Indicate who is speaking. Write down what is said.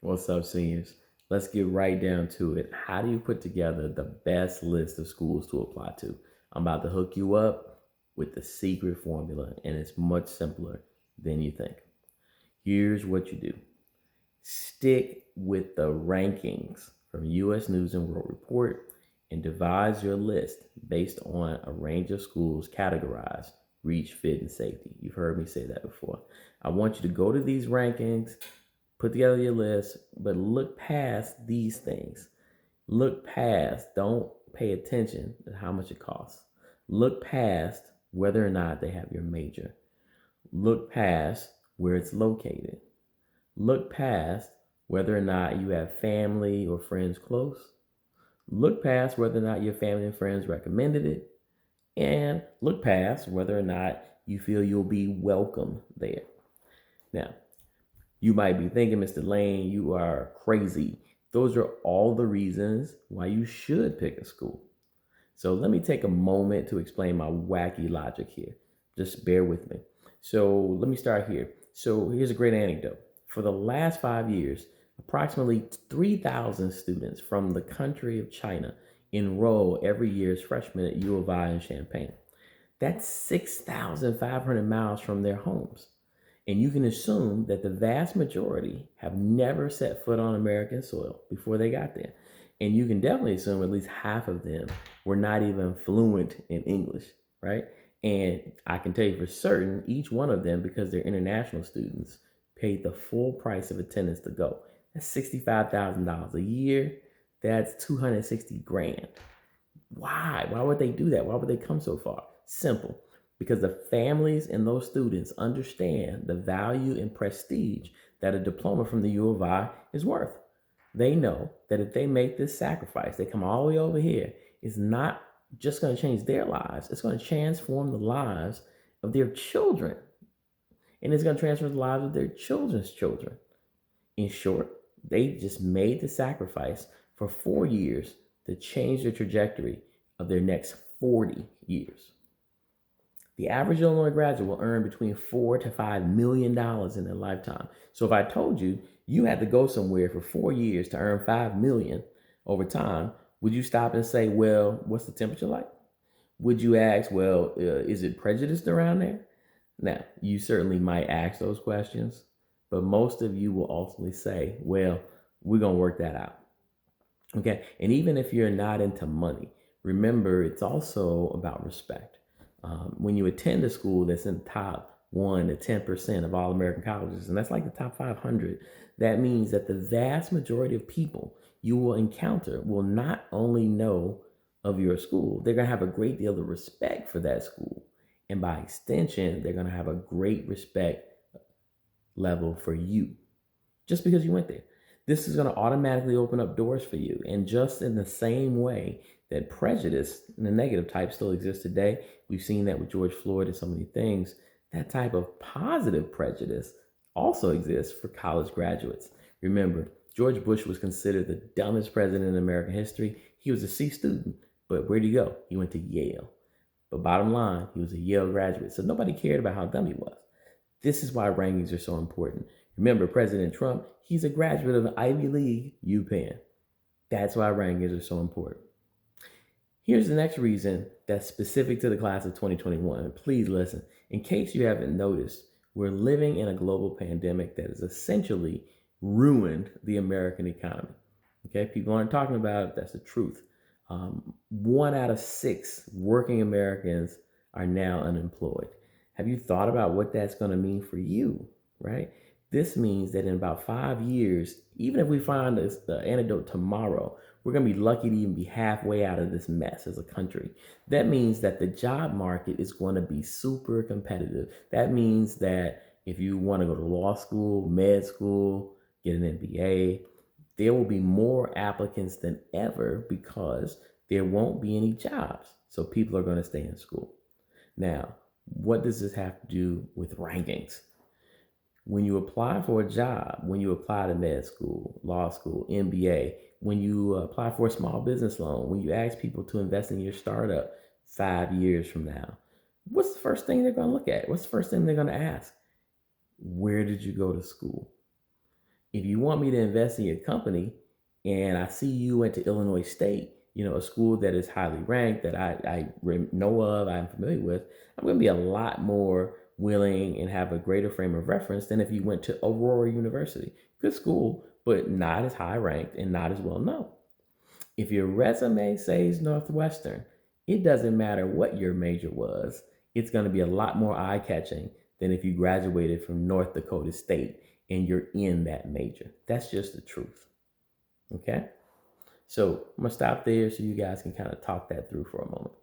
Speaker 1: What's up, seniors? Let's get right down to it. How do you put together the best list of schools to apply to? I'm about to hook you up with the secret formula, and it's much simpler than you think. Here's what you do: stick with the rankings from US News and World Report and devise your list based on a range of schools categorized reach, fit, and safety. You've heard me say that before. I want you to go to these rankings, put together your list, but look past these things. Look past, don't pay attention to how much it costs. Look past whether or not they have your major. Look past where it's located. Look past whether or not you have family or friends close. Look past whether or not your family and friends recommended it. And look past whether or not you feel you'll be welcome there. Now, you might be thinking, Mr. Lane, you are crazy. Those are all the reasons why you should pick a school. So let me take a moment to explain my wacky logic here. Just bear with me. So let me start here. So here's a great anecdote. For the last 5 years, approximately 3,000 students from the country of China enroll every year as freshmen at U of I in Champaign. That's 6,500 miles from their homes. And you can assume that the vast majority have never set foot on American soil before they got there. And you can definitely assume at least half of them were not even fluent in English, right? And I can tell you for certain, each one of them, because they're international students, paid the full price of attendance to go. That's $65,000 a year. That's 260 grand. Why? Why would they do that? Why would they come so far? Simple. Because the families and those students understand the value and prestige that a diploma from the U of I is worth. They know that if they make this sacrifice, they come all the way over here, it's not just going to change their lives, it's going to transform the lives of their children. And it's going to transform the lives of their children's children. In short, they just made the sacrifice for 4 years to change the trajectory of their next 40 years. The average Illinois graduate will earn between $4 to $5 million in their lifetime. So if I told you you had to go somewhere for 4 years to earn $5 million over time, would you stop and say, well, what's the temperature like? Would you ask, well, is it prejudiced around there? Now, you certainly might ask those questions, but most of you will ultimately say, well, we're going to work that out. Okay. And even if you're not into money, remember it's also about respect. When you attend a school that's in the top 1 to 10% of all American colleges, and that's like the top 500, that means that the vast majority of people you will encounter will not only know of your school, they're going to have a great deal of respect for that school. And by extension, they're going to have a great respect level for you just because you went there. This is going to automatically open up doors for you. And just in the same way that prejudice and the negative type still exists today, we've seen that with George Floyd and so many things, that type of positive prejudice also exists for college graduates. Remember, George Bush was considered the dumbest president in American history. He was a C student, but where'd he go? He went to Yale. But bottom line, he was a Yale graduate, so nobody cared about how dumb he was. This is why rankings are so important. Remember, President Trump, he's a graduate of the Ivy League, UPenn. That's why rankings are so important. Here's the next reason that's specific to the class of 2021. Please listen. In case you haven't noticed, we're living in a global pandemic that has essentially ruined the American economy. Okay, people aren't talking about it. That's the truth. 1 out of 6 working Americans are now unemployed. Have you thought about what that's going to mean for you, right? This means that in about 5 years, even if we find the antidote tomorrow, we're going to be lucky to even be halfway out of this mess as a country. That means that the job market is going to be super competitive. That means that if you want to go to law school, med school, get an MBA, there will be more applicants than ever because there won't be any jobs. So people are going to stay in school. Now, what does this have to do with rankings? When you apply for a job, when you apply to med school, law school, MBA, when you apply for a small business loan, when you ask people to invest in your startup 5 years from now, what's the first thing they're going to look at? What's the first thing they're going to ask? Where did you go to school? If you want me to invest in your company and I see you went to Illinois State, a school that is highly ranked that I know of, I'm familiar with, I'm going to be a lot more willing and have a greater frame of reference than if you went to Aurora University. Good school, but not as high ranked and not as well known. If your resume says Northwestern, it doesn't matter what your major was, it's going to be a lot more eye catching than if you graduated from North Dakota State and you're in that major. That's just the truth. Okay? So I'm going to stop there so you guys can kind of talk that through for a moment.